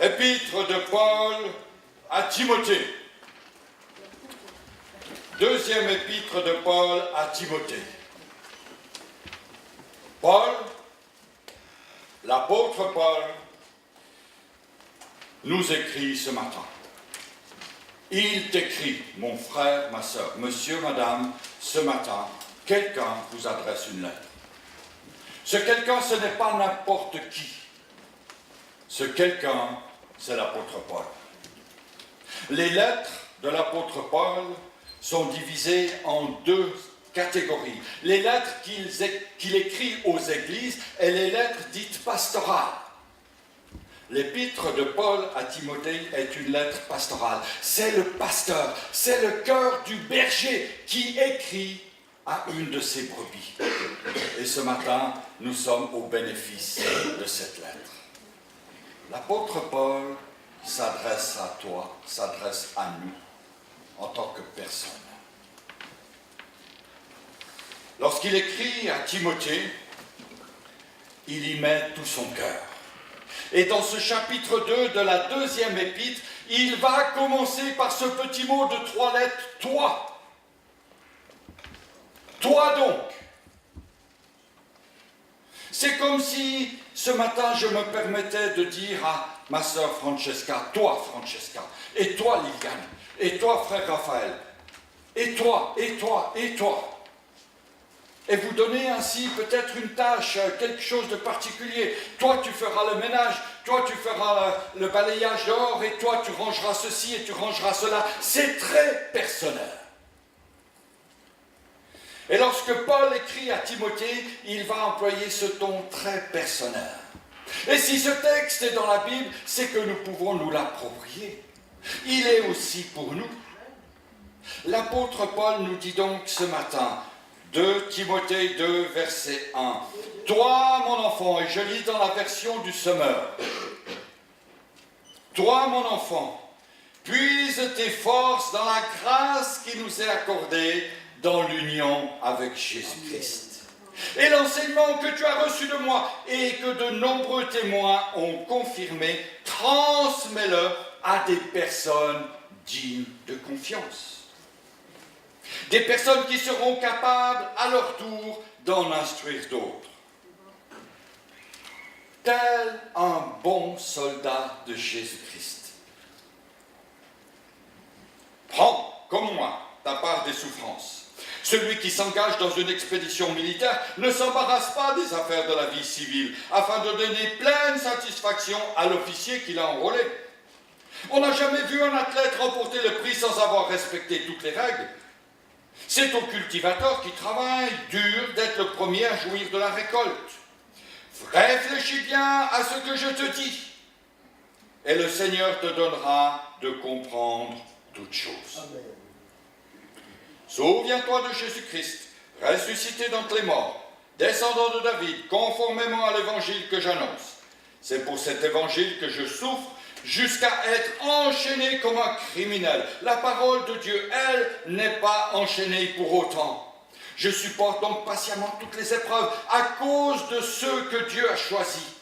Épître de Paul à Timothée. Deuxième épître de Paul à Timothée. Paul, l'apôtre Paul, nous écrit ce matin. Il t'écrit, mon frère, ma soeur, monsieur, madame, ce matin, quelqu'un vous adresse une lettre. Ce quelqu'un, ce n'est pas n'importe qui. Ce quelqu'un, c'est l'apôtre Paul. Les lettres de l'apôtre Paul sont divisées en deux catégories. Les lettres qu'il écrit aux églises et les lettres dites pastorales. L'épître de Paul à Timothée est une lettre pastorale. C'est le pasteur, c'est le cœur du berger qui écrit à une de ses brebis. Et ce matin, nous sommes au bénéfice de cette lettre. L'apôtre Paul s'adresse à toi, s'adresse à nous, en tant que personne. Lorsqu'il écrit à Timothée, il y met tout son cœur. Et dans ce chapitre 2 de la deuxième épître, il va commencer par ce petit mot de 3 lettres, toi. Toi donc. C'est comme si ce matin je me permettais de dire à ma sœur Francesca, toi Francesca, et toi Liliane, et toi frère Raphaël, et toi, et toi, et toi. Et vous donnez ainsi peut-être une tâche, quelque chose de particulier. Toi, tu feras le ménage, toi, tu feras le balayage dehors, et toi, tu rangeras ceci et tu rangeras cela. C'est très personnel. Et lorsque Paul écrit à Timothée, il va employer ce ton très personnel. Et si ce texte est dans la Bible, c'est que nous pouvons nous l'approprier. Il est aussi pour nous. L'apôtre Paul nous dit donc ce matin, 2 Timothée 2, verset 1. « Toi, mon enfant, et je lis dans la version du Semeur, toi, mon enfant, puise tes forces dans la grâce qui nous est accordée dans l'union avec Jésus-Christ. Et l'enseignement que tu as reçu de moi et que de nombreux témoins ont confirmé, transmets-le à des personnes dignes de confiance. Des personnes qui seront capables, à leur tour, d'en instruire d'autres. Tel un bon soldat de Jésus-Christ. Prends, comme moi, ta part des souffrances. Celui qui s'engage dans une expédition militaire ne s'embarrasse pas des affaires de la vie civile, afin de donner pleine satisfaction à l'officier qui l'a enrôlé. On n'a jamais vu un athlète remporter le prix sans avoir respecté toutes les règles. C'est au cultivateur qui travaille dur d'être le premier à jouir de la récolte. Réfléchis bien à ce que je te dis, et le Seigneur te donnera de comprendre toutes choses. Souviens-toi de Jésus-Christ, ressuscité d'entre les morts, descendant de David, conformément à l'évangile que j'annonce. C'est pour cet évangile que je souffre, jusqu'à être enchaîné comme un criminel. La parole de Dieu, elle, n'est pas enchaînée pour autant. Je supporte donc patiemment toutes les épreuves à cause de ceux que Dieu a choisis,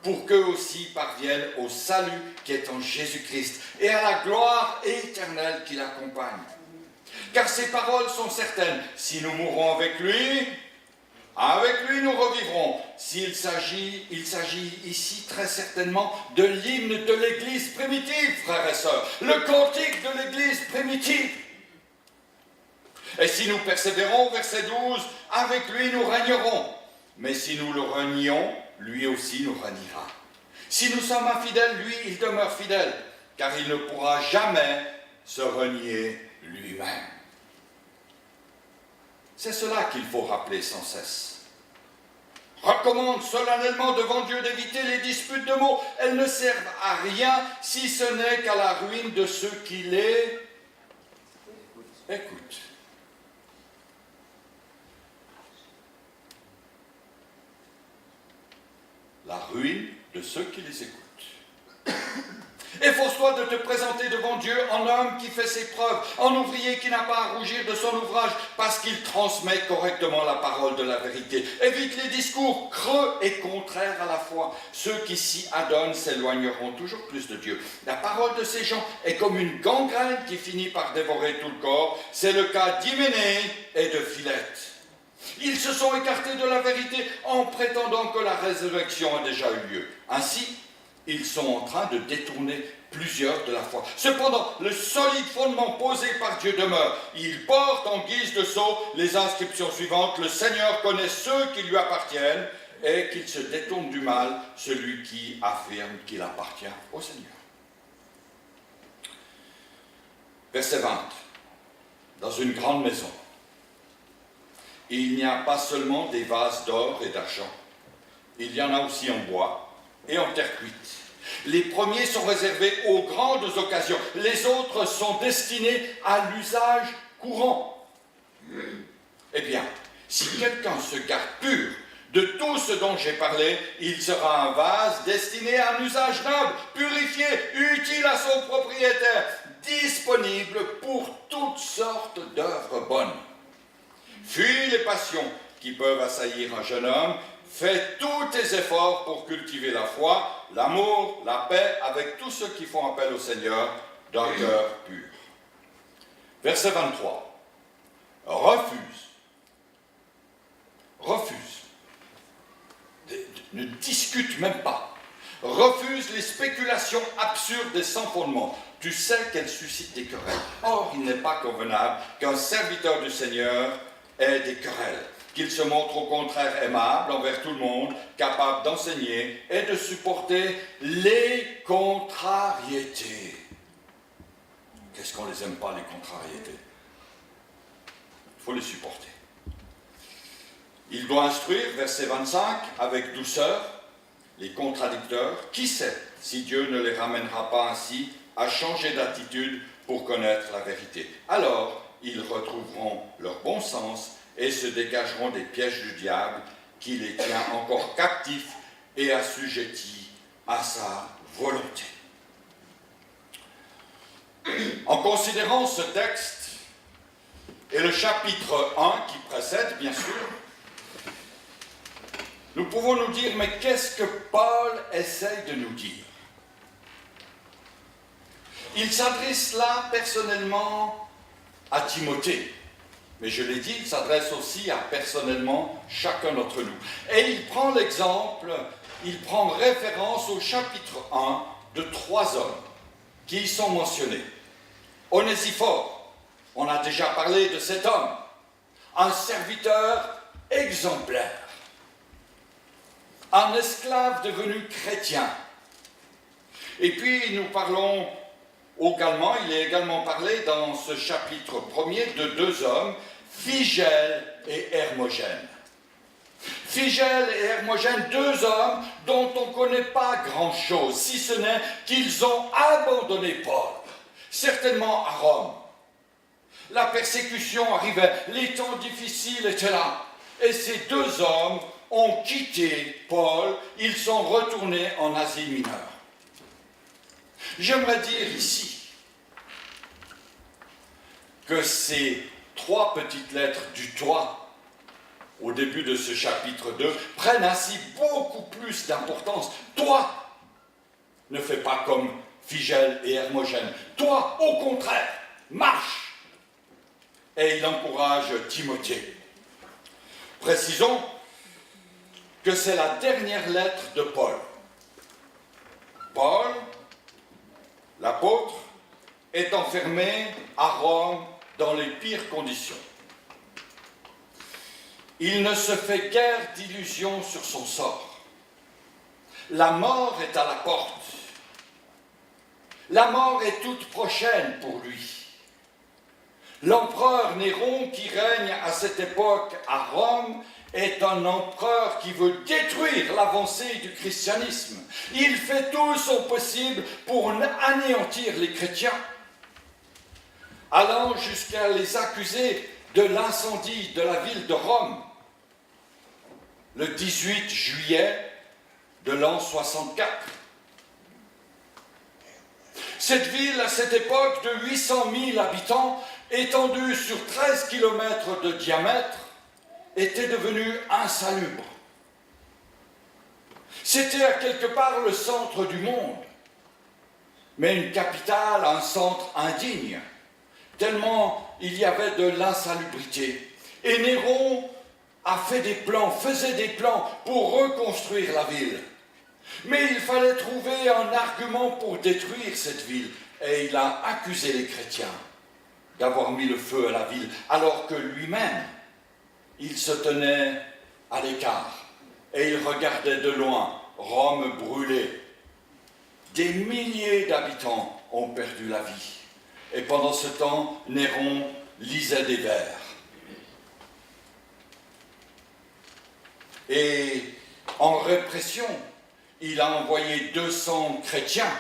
pour qu'eux aussi parviennent au salut qui est en Jésus-Christ et à la gloire éternelle qui l'accompagne. Car ces paroles sont certaines. Si nous mourrons avec lui nous revivrons. Il s'agit ici très certainement de l'hymne de l'Église primitive, frères et sœurs, le cantique de l'Église primitive. Et si nous persévérons, verset 12, avec lui nous régnerons. Mais si nous le renions, lui aussi nous reniera. Si nous sommes infidèles, lui, il demeure fidèle, car il ne pourra jamais se renier lui-même. C'est cela qu'il faut rappeler sans cesse. Recommande solennellement devant Dieu d'éviter les disputes de mots. Elles ne servent à rien si ce n'est qu'à la ruine de ceux qui les écoutent. La ruine de ceux qui les écoutent. Efforce-toi de te présenter devant Dieu en homme qui fait ses preuves, en ouvrier qui n'a pas à rougir de son ouvrage, parce qu'il transmet correctement la parole de la vérité. Évite les discours creux et contraires à la foi. Ceux qui s'y adonnent s'éloigneront toujours plus de Dieu. La parole de ces gens est comme une gangrène qui finit par dévorer tout le corps. C'est le cas d'Hyménée et de Philette. Ils se sont écartés de la vérité en prétendant que la résurrection a déjà eu lieu. Ainsi, ils sont en train de détourner plusieurs de la foi. Cependant, le solide fondement posé par Dieu demeure. Il porte en guise de sceau les inscriptions suivantes. Le Seigneur connaît ceux qui lui appartiennent et qu'il se détourne du mal, celui qui affirme qu'il appartient au Seigneur. Verset 20. Dans une grande maison, il n'y a pas seulement des vases d'or et d'argent, il y en a aussi en bois et en terre cuite. Les premiers sont réservés aux grandes occasions, les autres sont destinés à l'usage courant. Eh bien, si quelqu'un se garde pur de tout ce dont j'ai parlé, il sera un vase destiné à un usage noble, purifié, utile à son propriétaire, disponible pour toutes sortes d'œuvres bonnes. Fuis les passions qui peuvent assaillir un jeune homme. Fais tous tes efforts pour cultiver la foi, l'amour, la paix avec tous ceux qui font appel au Seigneur d'un cœur pur. Verset 23. Refuse. Ne discute même pas. Refuse les spéculations absurdes et sans fondement. Tu sais qu'elles suscitent des querelles. Or, il n'est pas convenable qu'un serviteur du Seigneur ait des querelles. Qu'il se montre au contraire aimable envers tout le monde, capable d'enseigner et de supporter les contrariétés. Qu'est-ce qu'on les aime pas, les contrariétés? Il faut les supporter. Il doit instruire, verset 25, avec douceur, les contradicteurs. Qui sait si Dieu ne les ramènera pas ainsi à changer d'attitude pour connaître la vérité? Alors, ils retrouveront leur bon sens et se dégageront des pièges du diable qui les tient encore captifs et assujettis à sa volonté. En considérant ce texte et le chapitre 1 qui précède, bien sûr, nous pouvons nous dire, mais qu'est-ce que Paul essaye de nous dire? Il s'adresse là personnellement à Timothée. Mais je l'ai dit, il s'adresse aussi à personnellement chacun d'entre nous. Et il prend l'exemple, il prend référence au chapitre 1 de 3 hommes qui y sont mentionnés. Onésiphore, on a déjà parlé de cet homme, un serviteur exemplaire, un esclave devenu chrétien. Et puis nous parlons également, il est également parlé dans ce chapitre premier de 2 hommes, Phygèle et Hermogène. Phygèle et Hermogène, 2 hommes dont on ne connaît pas grand-chose, si ce n'est qu'ils ont abandonné Paul, certainement à Rome. La persécution arrivait, les temps difficiles étaient là, et ces 2 hommes ont quitté Paul, ils sont retournés en Asie mineure. J'aimerais dire ici que ces 3 petites lettres du toit au début de ce chapitre 2 prennent ainsi beaucoup plus d'importance. Toi, ne fais pas comme Phygèle et Hermogène. Toi, au contraire, marche. Et il encourage Timothée. Précisons que c'est la dernière lettre de Paul. Paul, l'apôtre, est enfermé à Rome dans les pires conditions. Il ne se fait guère d'illusions sur son sort. La mort est à la porte. La mort est toute prochaine pour lui. L'empereur Néron, qui règne à cette époque à Rome, est un empereur qui veut détruire l'avancée du christianisme. Il fait tout son possible pour anéantir les chrétiens, allant jusqu'à les accuser de l'incendie de la ville de Rome, le 18 juillet de l'an 64. Cette ville, à cette époque, de 800 000 habitants, étendue sur 13 kilomètres de diamètre, était devenue insalubre. C'était à quelque part le centre du monde, mais une capitale, un centre indigne, tellement il y avait de l'insalubrité. Et Néron faisait des plans pour reconstruire la ville. Mais il fallait trouver un argument pour détruire cette ville. Et il a accusé les chrétiens d'avoir mis le feu à la ville, alors que lui-même, il se tenait à l'écart. Et il regardait de loin Rome brûler. Des milliers d'habitants ont perdu la vie. Et pendant ce temps, Néron lisait des vers. Et en répression, il a envoyé 200 chrétiens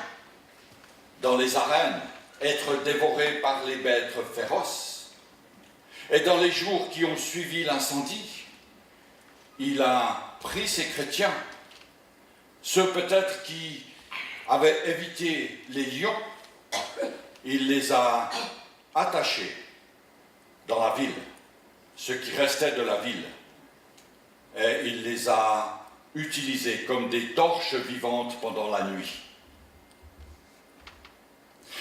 dans les arènes être dévorés par les bêtes féroces. Et dans les jours qui ont suivi l'incendie, il a pris ces chrétiens, ceux peut-être qui avaient évité les lions, il les a attachés dans la ville, ceux qui restaient de la ville, et il les a utilisés comme des torches vivantes pendant la nuit.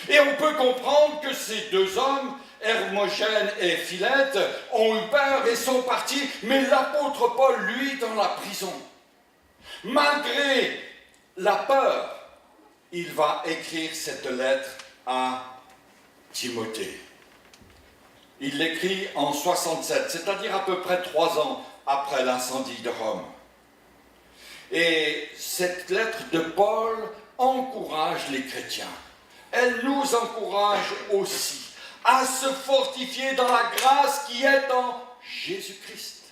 Et on peut comprendre que ces deux hommes, Hermogène et Philette, ont eu peur et sont partis, mais l'apôtre Paul, lui, dans la prison, malgré la peur, il va écrire cette lettre à Timothée. Il l'écrit en 67, c'est-à-dire à peu près 3 ans après l'incendie de Rome. Et cette lettre de Paul encourage les chrétiens. Elle nous encourage aussi à se fortifier dans la grâce qui est en Jésus-Christ.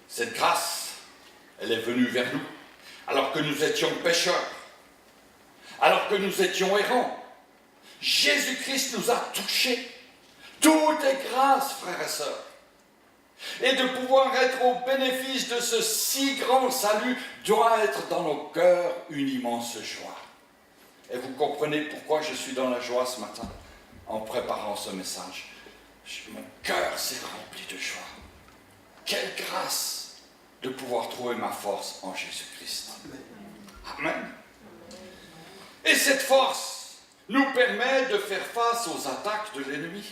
Cette grâce, elle est venue vers nous, alors que nous étions pécheurs, alors que nous étions errants. Jésus-Christ nous a touchés. Tout est grâce, frères et sœurs. Et de pouvoir être au bénéfice de ce si grand salut doit être dans nos cœurs une immense joie. Et vous comprenez pourquoi je suis dans la joie ce matin, en préparant ce message. Mon cœur s'est rempli de joie. Quelle grâce de pouvoir trouver ma force en Jésus-Christ. Amen. Et cette force nous permet de faire face aux attaques de l'ennemi.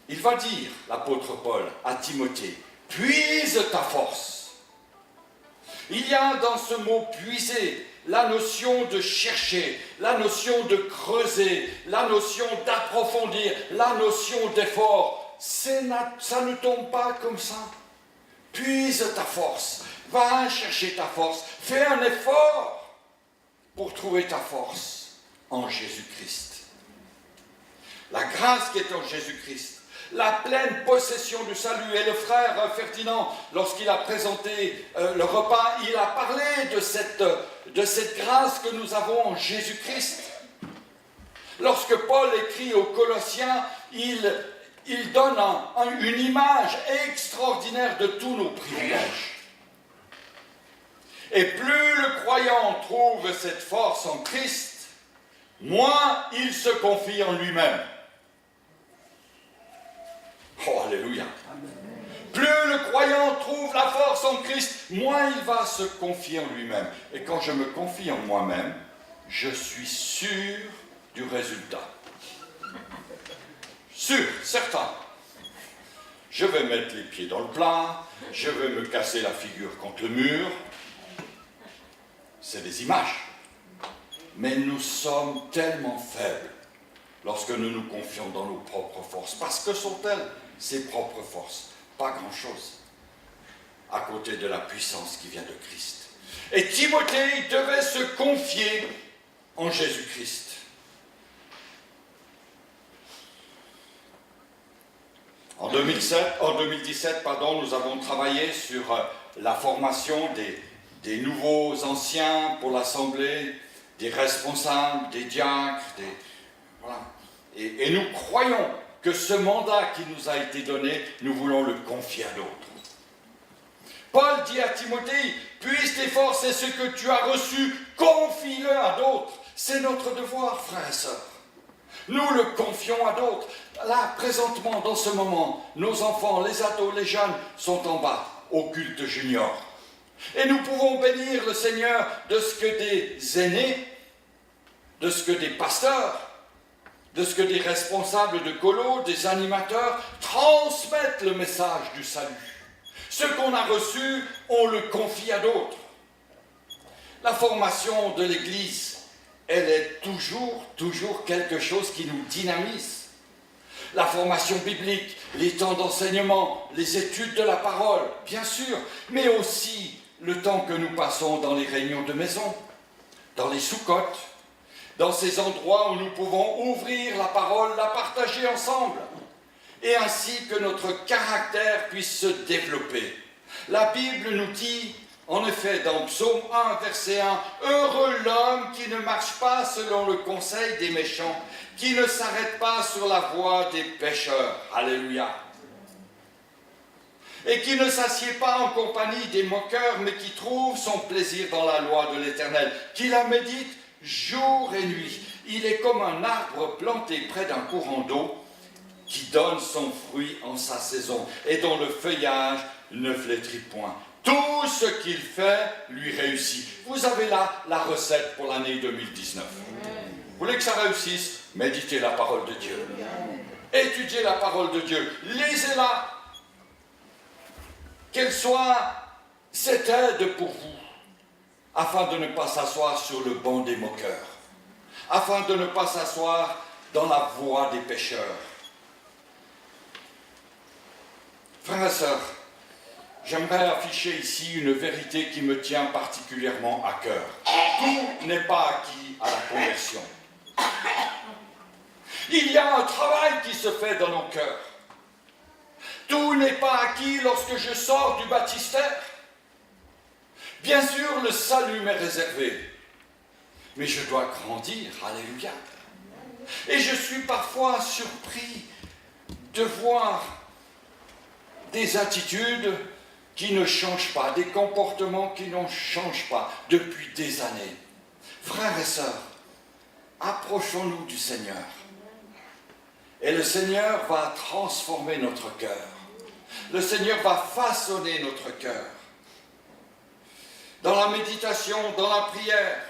Il va dire, l'apôtre Paul, à Timothée, « Puise ta force ». Il y a dans ce mot « puiser » la notion de chercher, la notion de creuser, la notion d'approfondir, la notion d'effort. Ça ne tombe pas comme ça. Puise ta force, va chercher ta force, fais un effort pour trouver ta force en Jésus-Christ. La grâce qui est en Jésus-Christ, la pleine possession du salut. Et le frère Ferdinand, lorsqu'il a présenté le repas, il a parlé de cette grâce que nous avons en Jésus-Christ. Lorsque Paul écrit aux Colossiens, il donne une image extraordinaire de tous nos privilèges. Et plus le croyant trouve cette force en Christ, moins il se confie en lui-même. Oh, alléluia. Plus le croyant trouve la force en Christ, moins il va se confier en lui-même. Et quand je me confie en moi-même, je suis sûr du résultat. Sûr, certain. Je vais mettre les pieds dans le plat, je vais me casser la figure contre le mur. C'est des images. Mais nous sommes tellement faibles lorsque nous nous confions dans nos propres forces. Parce que sont-elles ses propres forces? Pas grand-chose à côté de la puissance qui vient de Christ. Et Timothée devait se confier en Jésus-Christ. En 2017, nous avons travaillé sur la formation des nouveaux anciens pour l'Assemblée, des responsables, des diacres, voilà. Et nous croyons que ce mandat qui nous a été donné, nous voulons le confier à d'autres. Paul dit à Timothée, puise tes forces et ce que tu as reçu, confie-le à d'autres. C'est notre devoir, frères et sœurs. Nous le confions à d'autres. Là, présentement, dans ce moment, nos enfants, les ados, les jeunes sont en bas, au culte junior. Et nous pouvons bénir le Seigneur de ce que des aînés, de ce que des pasteurs, de ce que des responsables de colo, des animateurs transmettent le message du salut. Ce qu'on a reçu, on le confie à d'autres. La formation de l'Église, elle est toujours quelque chose qui nous dynamise. La formation biblique, les temps d'enseignement, les études de la parole, bien sûr, mais aussi le temps que nous passons dans les réunions de maison, dans les sous-côtes, dans ces endroits où nous pouvons ouvrir la parole, la partager ensemble, et ainsi que notre caractère puisse se développer. La Bible nous dit, en effet, dans Psaume 1, verset 1, « Heureux l'homme qui ne marche pas selon le conseil des méchants, qui ne s'arrête pas sur la voie des pécheurs. » Alléluia. Et qui ne s'assied pas en compagnie des moqueurs, mais qui trouve son plaisir dans la loi de l'Éternel, qui la médite jour et nuit. Il est comme un arbre planté près d'un courant d'eau, qui donne son fruit en sa saison, et dont le feuillage ne flétrit point. Tout ce qu'il fait lui réussit. Vous avez là la recette pour l'année 2019. Vous voulez que ça réussisse? Méditez la parole de Dieu. Étudiez la parole de Dieu. Lisez-la. Qu'elle soit cette aide pour vous, afin de ne pas s'asseoir sur le banc des moqueurs, afin de ne pas s'asseoir dans la voie des pécheurs. Frères et sœurs, j'aimerais afficher ici une vérité qui me tient particulièrement à cœur. Tout n'est pas acquis à la conversion. Il y a un travail qui se fait dans nos cœurs. Tout n'est pas acquis lorsque je sors du baptistère. Bien sûr, le salut m'est réservé, mais je dois grandir, alléluia. Et je suis parfois surpris de voir des attitudes qui ne changent pas, des comportements qui ne changent pas depuis des années. Frères et sœurs, approchons-nous du Seigneur. Et le Seigneur va transformer notre cœur. Le Seigneur va façonner notre cœur. Dans la méditation, dans la prière,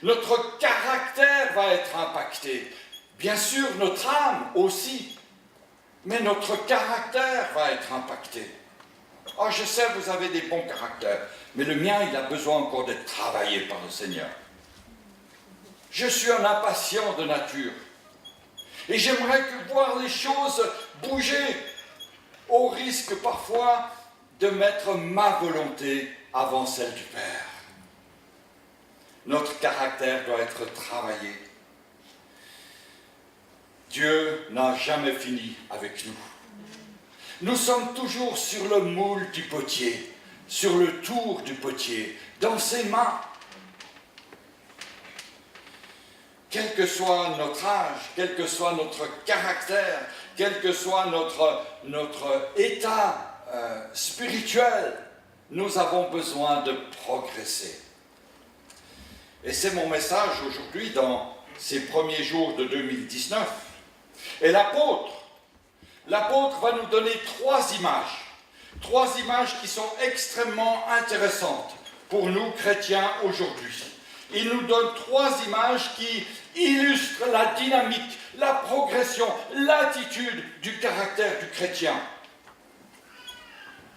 notre caractère va être impacté. Bien sûr, notre âme aussi. Mais notre caractère va être impacté. Oh, je sais, vous avez des bons caractères, mais le mien, il a besoin encore d'être travaillé par le Seigneur. Je suis un impatient de nature. Et j'aimerais voir les choses bouger, au risque parfois de mettre ma volonté avant celle du Père. Notre caractère doit être travaillé. Dieu n'a jamais fini avec nous. Nous sommes toujours sur le moule du potier, sur le tour du potier, dans ses mains. Quel que soit notre âge, quel que soit notre caractère, quel que soit notre état spirituel, nous avons besoin de progresser. Et c'est mon message aujourd'hui dans ces premiers jours de 2019. Et l'apôtre va nous donner trois images qui sont extrêmement intéressantes pour nous chrétiens aujourd'hui. Il nous donne trois images qui illustrent la dynamique, la progression, l'attitude du caractère du chrétien.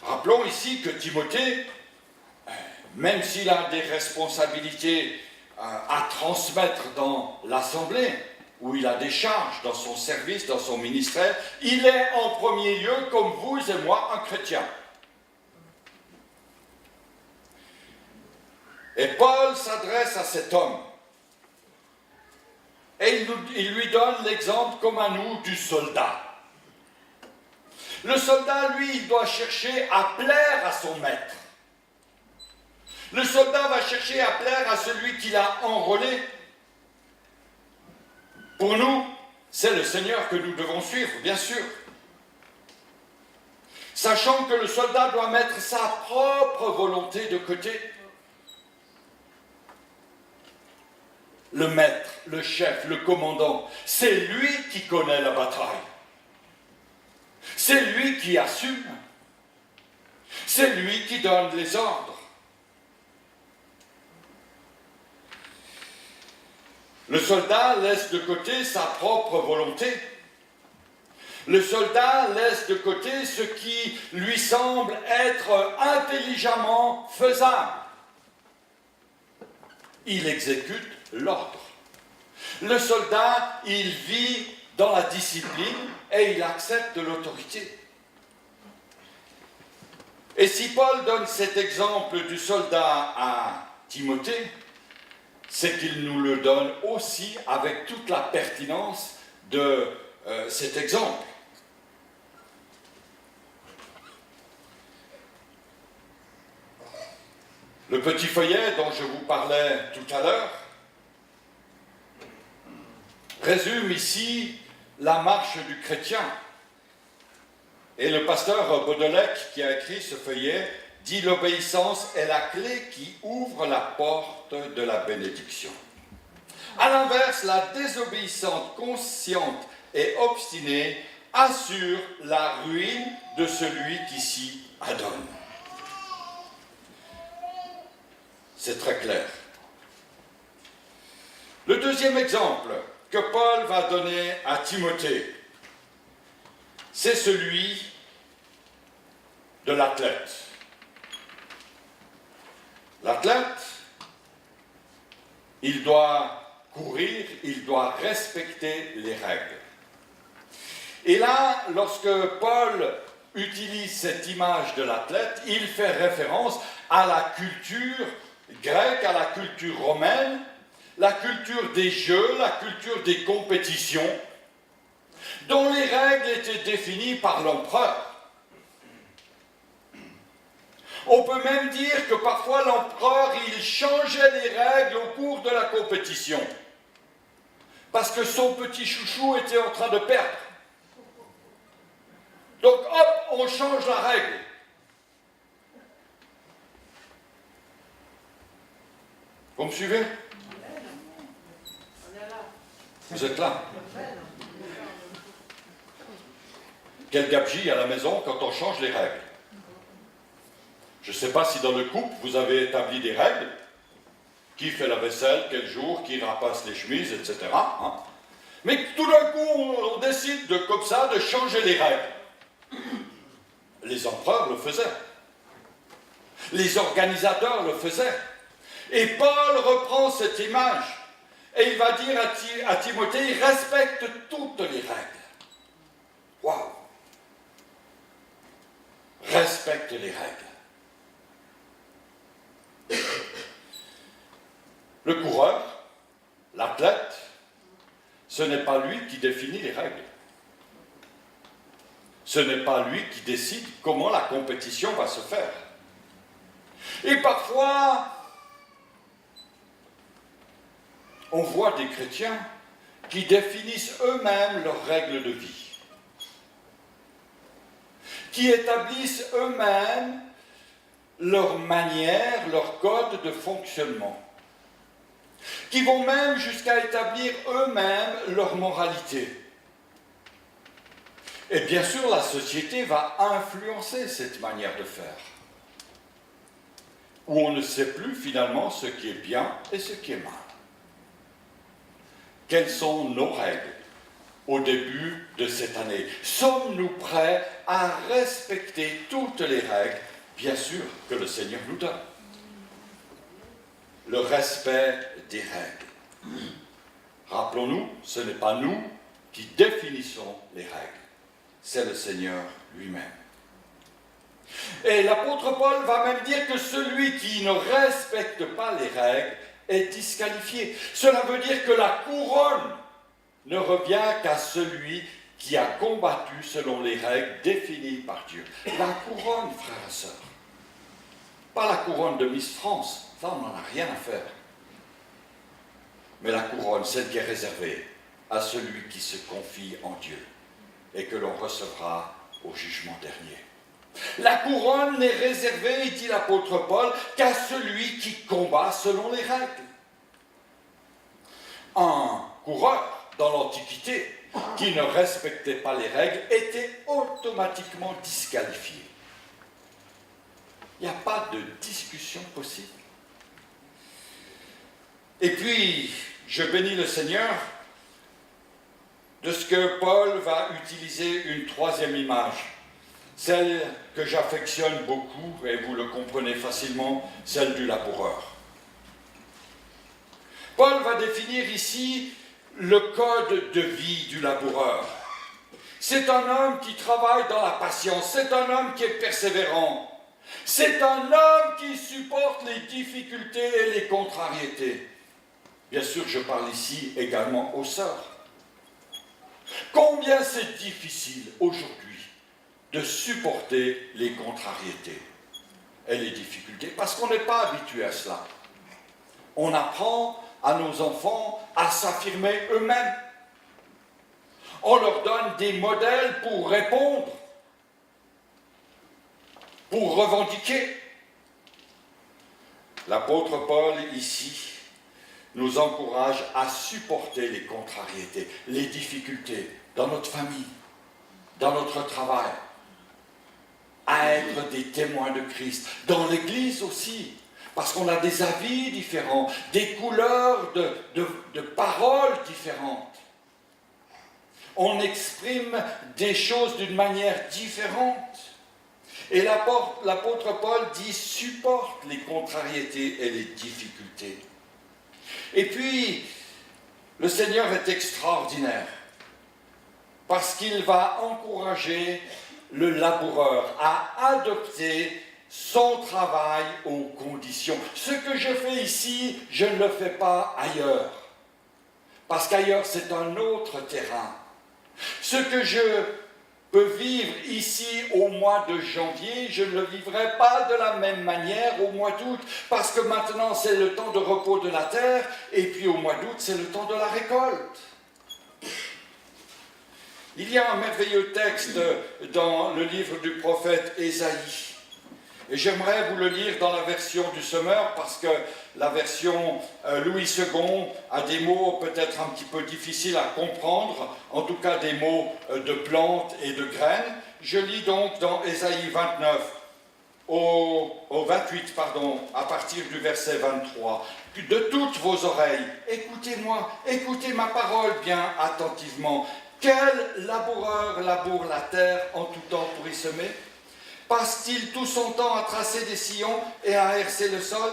Rappelons ici que Timothée, même s'il a des responsabilités à transmettre dans l'assemblée, où il a des charges dans son service, dans son ministère, il est en premier lieu, comme vous et moi, un chrétien. Et Paul s'adresse à cet homme. Et il lui donne l'exemple, comme à nous, du soldat. Le soldat, lui, il doit chercher à plaire à son maître. Le soldat va chercher à plaire à celui qui l'a enrôlé. Pour nous, c'est le Seigneur que nous devons suivre, bien sûr. Sachant que le soldat doit mettre sa propre volonté de côté. Le maître, le chef, le commandant, c'est lui qui connaît la bataille. C'est lui qui assume. C'est lui qui donne les ordres. Le soldat laisse de côté sa propre volonté. Le soldat laisse de côté ce qui lui semble être intelligemment faisable. Il exécute l'ordre. Le soldat, il vit dans la discipline et il accepte l'autorité. Et si Paul donne cet exemple du soldat à Timothée, c'est qu'il nous le donne aussi avec toute la pertinence de cet exemple. Le petit feuillet dont je vous parlais tout à l'heure résume ici la marche du chrétien. Et le pasteur Baudelec, qui a écrit ce feuillet, dit « L'obéissance est la clé qui ouvre la porte de la bénédiction. » À l'inverse, la désobéissance consciente et obstinée assure la ruine de celui qui s'y adonne. C'est très clair. Le deuxième exemple que Paul va donner à Timothée, c'est celui de l'athlète. L'athlète, il doit courir, il doit respecter les règles. Et là, lorsque Paul utilise cette image de l'athlète, il fait référence à la culture grecque, à la culture romaine, la culture des jeux, la culture des compétitions, dont les règles étaient définies par l'empereur. On peut même dire que parfois l'empereur, il changeait les règles au cours de la compétition, parce que son petit chouchou était en train de perdre. Donc hop, on change la règle. Vous me suivez? Vous êtes là? Quel gabegie à la maison quand on change les règles. Je ne sais pas si dans le couple, vous avez établi des règles. Qui fait la vaisselle, quel jour, qui ramasse les chemises, etc. Hein? Mais tout d'un coup, on décide comme ça de changer les règles. Les empereurs le faisaient. Les organisateurs le faisaient. Et Paul reprend cette image et il va dire à Timothée, il respecte toutes les règles. Waouh! Respecte les règles. Le coureur, l'athlète, ce n'est pas lui qui définit les règles. Ce n'est pas lui qui décide comment la compétition va se faire. Et parfois, on voit des chrétiens qui définissent eux-mêmes leurs règles de vie, qui établissent eux-mêmes leur manière, leur code de fonctionnement, qui vont même jusqu'à établir eux-mêmes leur moralité. Et bien sûr, la société va influencer cette manière de faire, où on ne sait plus finalement ce qui est bien et ce qui est mal. Quelles sont nos règles au début de cette année? Sommes-nous prêts à respecter toutes les règles, bien sûr, que le Seigneur nous donne? Le respect des règles. Rappelons-nous, ce n'est pas nous qui définissons les règles, c'est le Seigneur lui-même. Et l'apôtre Paul va même dire que celui qui ne respecte pas les règles est disqualifié. Cela veut dire que la couronne ne revient qu'à celui qui a combattu selon les règles définies par Dieu. La couronne, frères et sœurs, pas la couronne de Miss France, ça on n'en a rien à faire. Mais la couronne, celle qui est réservée à celui qui se confie en Dieu et que l'on recevra au jugement dernier. La couronne n'est réservée, dit l'apôtre Paul, qu'à celui qui combat selon les règles. Un coureur dans l'Antiquité qui ne respectait pas les règles était automatiquement disqualifié. Il n'y a pas de discussion possible. Et puis, je bénis le Seigneur de ce que Paul va utiliser une troisième image, celle que j'affectionne beaucoup, et vous le comprenez facilement, celle du laboureur. Paul va définir ici le code de vie du laboureur. C'est un homme qui travaille dans la patience, c'est un homme qui est persévérant, c'est un homme qui supporte les difficultés et les contrariétés. Bien sûr, je parle ici également aux sœurs. Combien c'est difficile aujourd'hui de supporter les contrariétés et les difficultés, parce qu'on n'est pas habitué à cela. On apprend à nos enfants à s'affirmer eux-mêmes. On leur donne des modèles pour répondre, pour revendiquer. L'apôtre Paul, ici, nous encourage à supporter les contrariétés, les difficultés dans notre famille, dans notre travail, à être des témoins de Christ, dans l'Église aussi, parce qu'on a des avis différents, des couleurs de paroles différentes. On exprime des choses d'une manière différente. Et l'apôtre Paul dit « supporte les contrariétés et les difficultés ». Et puis, le Seigneur est extraordinaire, parce qu'il va encourager le laboureur à adopter son travail aux conditions. Ce que je fais ici, je ne le fais pas ailleurs, parce qu'ailleurs c'est un autre terrain. Ce que je peux vivre ici au mois de janvier, je ne le vivrai pas de la même manière au mois d'août, parce que maintenant c'est le temps de repos de la terre, et puis au mois d'août c'est le temps de la récolte. Il y a un merveilleux texte dans le livre du prophète Ésaïe, et j'aimerais vous le lire dans la version du Semeur, parce que la version Louis II a des mots peut-être un petit peu difficiles à comprendre, en tout cas des mots de plantes et de graines. Je lis donc dans Ésaïe 29, au 28, à partir du verset 23. « De toutes vos oreilles, écoutez-moi, écoutez ma parole bien attentivement. Quel laboureur laboure la terre en tout temps pour y semer ? Passe-t-il tout son temps à tracer des sillons et à herser le sol ?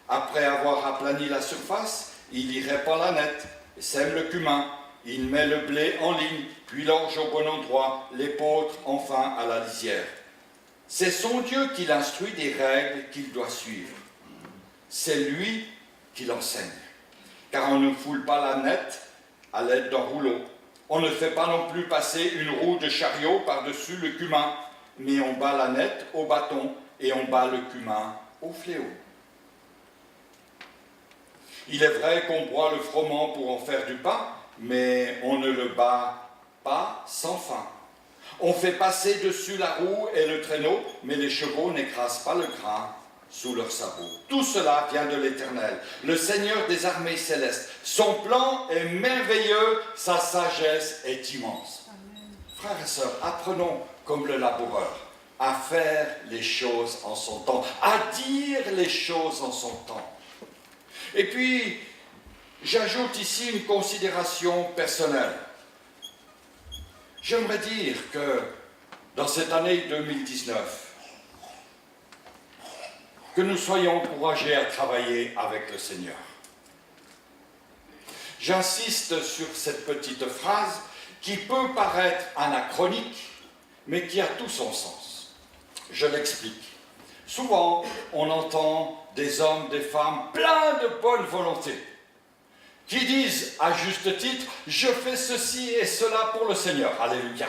Après avoir aplani la surface, il y répand la nette, sème le cumin, il met le blé en ligne, puis l'orge au bon endroit, l'épeautre enfin à la lisière. C'est son Dieu qui l'instruit des règles qu'il doit suivre. C'est lui qui l'enseigne. Car on ne foule pas la nette à l'aide d'un rouleau. On ne fait pas non plus passer une roue de chariot par-dessus le cumin, mais on bat la nette au bâton et on bat le cumin au fléau. Il est vrai qu'on broie le froment pour en faire du pain, mais on ne le bat pas sans fin. On fait passer dessus la roue et le traîneau, mais les chevaux n'écrasent pas le grain sous leurs sabots. Tout cela vient de l'Éternel, le Seigneur des armées célestes. Son plan est merveilleux, sa sagesse est immense. Amen. Frères et sœurs, apprenons comme le laboureur à faire les choses en son temps, à dire les choses en son temps. Et puis, j'ajoute ici une considération personnelle. J'aimerais dire que dans cette année 2019, que nous soyons encouragés à travailler avec le Seigneur. J'insiste sur cette petite phrase qui peut paraître anachronique, mais qui a tout son sens. Je l'explique. Souvent, on entend des hommes, des femmes pleins de bonne volonté, qui disent à juste titre « Je fais ceci et cela pour le Seigneur ». Alléluia.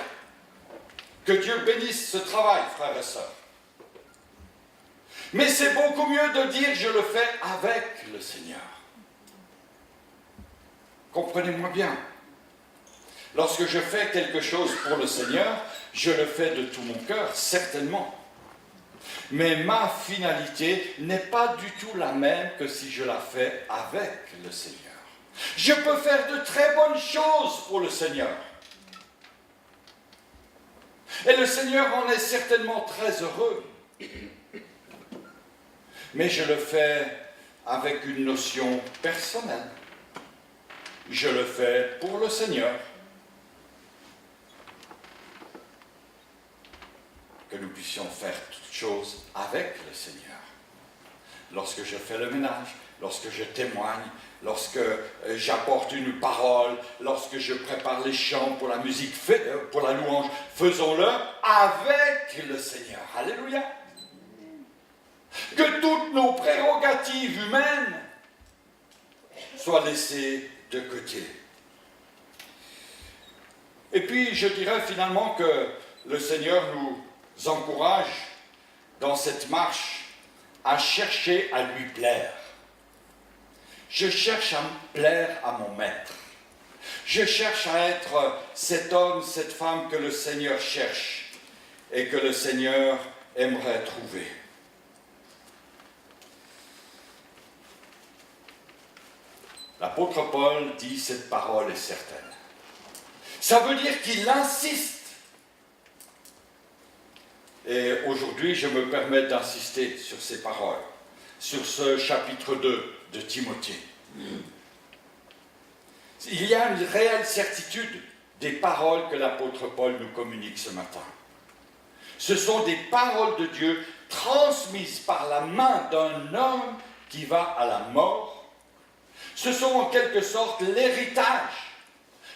Que Dieu bénisse ce travail, frères et sœurs. Mais c'est beaucoup mieux de dire « Je le fais avec le Seigneur ». Comprenez-moi bien. Lorsque je fais quelque chose pour le Seigneur, je le fais de tout mon cœur, certainement. Mais ma finalité n'est pas du tout la même que si je la fais avec le Seigneur. Je peux faire de très bonnes choses pour le Seigneur. Et le Seigneur en est certainement très heureux. Mais je le fais avec une notion personnelle. Je le fais pour le Seigneur. Que nous puissions faire toutes choses avec le Seigneur. Lorsque je fais le ménage, lorsque je témoigne, lorsque j'apporte une parole, lorsque je prépare les chants pour la musique, pour la louange, faisons-le avec le Seigneur. Alléluia. Que toutes nos prérogatives humaines soient laissées de côté. Et puis, je dirais finalement que le Seigneur nous encourage dans cette marche à chercher à lui plaire. Je cherche à me plaire à mon maître. Je cherche à être cet homme, cette femme que le Seigneur cherche et que le Seigneur aimerait trouver. L'apôtre Paul dit cette parole est certaine. Ça veut dire qu'il insiste. Et aujourd'hui, je me permets d'insister sur ces paroles, sur ce chapitre 2 de Timothée. Il y a une réelle certitude des paroles que l'apôtre Paul nous communique ce matin. Ce sont des paroles de Dieu transmises par la main d'un homme qui va à la mort. Ce sont en quelque sorte l'héritage,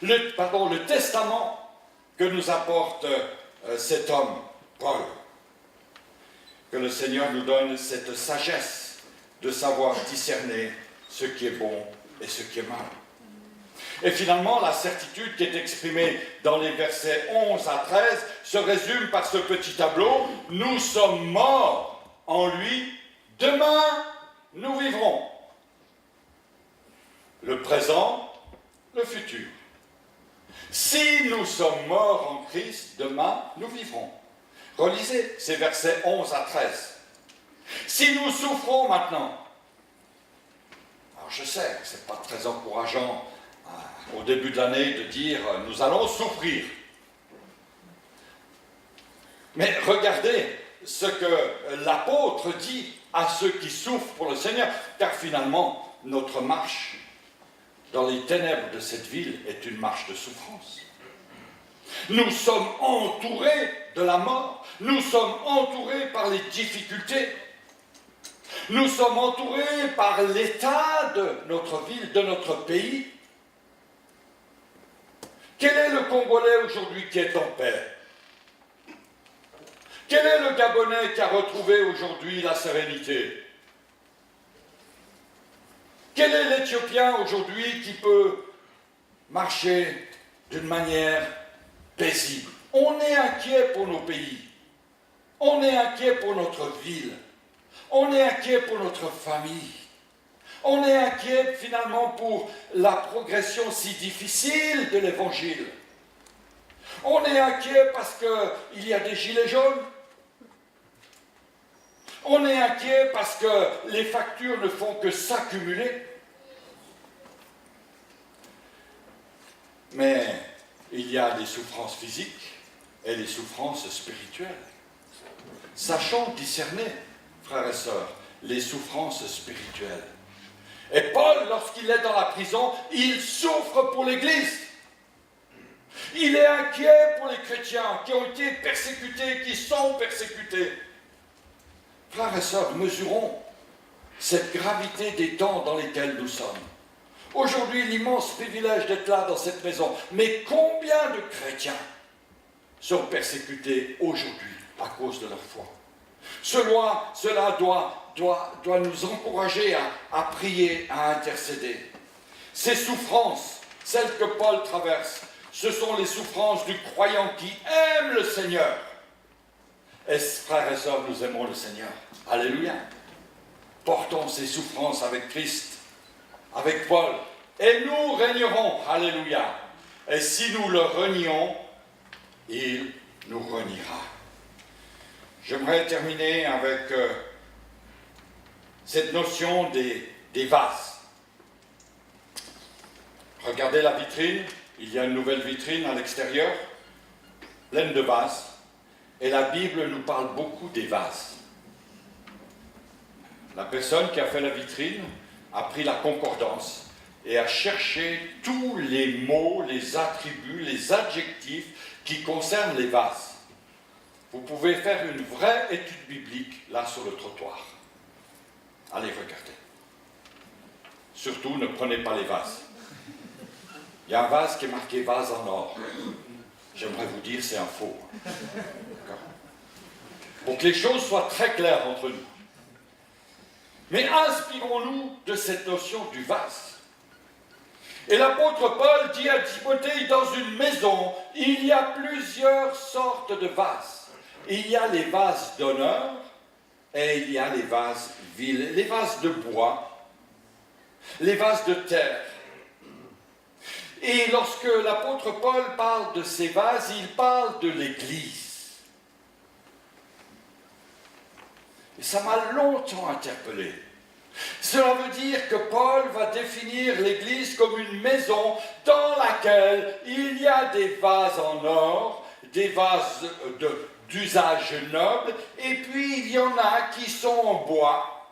le testament que nous apporte cet homme, Paul. Que le Seigneur nous donne cette sagesse de savoir discerner ce qui est bon et ce qui est mal. Et finalement, la certitude qui est exprimée dans les versets 11 à 13 se résume par ce petit tableau. Nous sommes morts en lui, demain nous vivrons. Le présent, le futur. Si nous sommes morts en Christ, demain nous vivrons. Relisez ces versets 11 à 13. Si nous souffrons maintenant, alors je sais que ce n'est pas très encourageant au début de l'année de dire « nous allons souffrir ». Mais regardez ce que l'apôtre dit à ceux qui souffrent pour le Seigneur, car finalement, notre marche dans les ténèbres de cette ville est une marche de souffrance. Nous sommes entourés de la mort, nous sommes entourés par les difficultés, nous sommes entourés par l'état de notre ville, de notre pays. Quel est le Congolais aujourd'hui qui est en paix? Quel est le Gabonais qui a retrouvé aujourd'hui la sérénité? Quel est l'Éthiopien aujourd'hui qui peut marcher d'une manière paisible? On est inquiet pour nos pays. On est inquiet pour notre ville. On est inquiet pour notre famille. On est inquiet finalement pour la progression si difficile de l'Évangile. On est inquiet parce qu'il y a des gilets jaunes. On est inquiet parce que les factures ne font que s'accumuler. Mais il y a des souffrances physiques et des souffrances spirituelles. Sachons discerner, frères et sœurs, les souffrances spirituelles. Et Paul, lorsqu'il est dans la prison, il souffre pour l'Église. Il est inquiet pour les chrétiens qui ont été persécutés, qui sont persécutés. Frères et sœurs, mesurons cette gravité des temps dans lesquels nous sommes. Aujourd'hui, l'immense privilège d'être là dans cette maison. Mais combien de chrétiens sont persécutés aujourd'hui à cause de leur foi? Cela doit nous encourager à prier, à intercéder. Ces souffrances, celles que Paul traverse, ce sont les souffrances du croyant qui aime le Seigneur. Et frères et sœurs, nous aimons le Seigneur. Alléluia. Portons ces souffrances avec Christ, avec Paul, et nous régnerons. Alléluia. Et si nous le renions, il nous reniera. J'aimerais terminer avec cette notion des vases. Regardez la vitrine, il y a une nouvelle vitrine à l'extérieur, pleine de vases, et la Bible nous parle beaucoup des vases. La personne qui a fait la vitrine a pris la concordance et a cherché tous les mots, les attributs, les adjectifs qui concernent les vases. Vous pouvez faire une vraie étude biblique là sur le trottoir. Allez regarder. Surtout, ne prenez pas les vases. Il y a un vase qui est marqué vase en or. J'aimerais vous dire, c'est un faux. D'accord ? Pour que les choses soient très claires entre nous. Mais inspirons-nous de cette notion du vase. Et l'apôtre Paul dit à Timothée, dans une maison, il y a plusieurs sortes de vases. Il y a les vases d'honneur et il y a les vases vils, les vases de bois, les vases de terre. Et lorsque l'apôtre Paul parle de ces vases, il parle de l'Église. Et ça m'a longtemps interpellé. Cela veut dire que Paul va définir l'Église comme une maison dans laquelle il y a des vases en or, des vases d'usage noble, et puis il y en a qui sont en bois.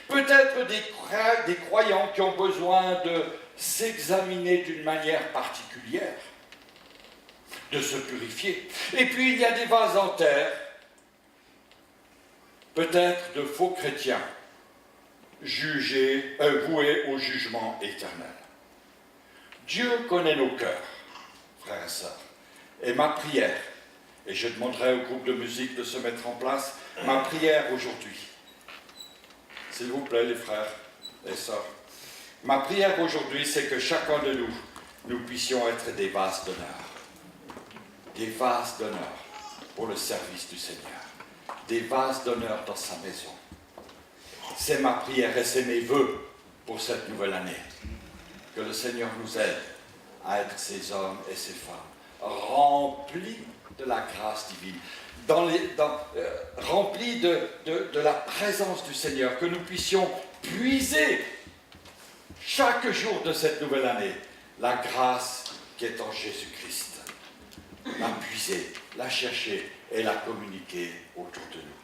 Peut-être des croyants qui ont besoin de s'examiner d'une manière particulière, de se purifier. Et puis il y a des vases en terre, peut-être de faux chrétiens, voués au jugement éternel. Dieu connaît nos cœurs, frères et sœurs. Et ma prière, et je demanderai au groupe de musique de se mettre en place, ma prière aujourd'hui, s'il vous plaît les frères et sœurs, ma prière aujourd'hui, c'est que chacun de nous puissions être des vases d'honneur. Des vases d'honneur pour le service du Seigneur. Des vases d'honneur dans sa maison. C'est ma prière et c'est mes vœux pour cette nouvelle année. Que le Seigneur nous aide à être ces hommes et ces femmes remplis de la grâce divine, remplis de la présence du Seigneur, que nous puissions puiser chaque jour de cette nouvelle année la grâce qui est en Jésus-Christ. La puiser, la chercher et la communiquer autour de nous.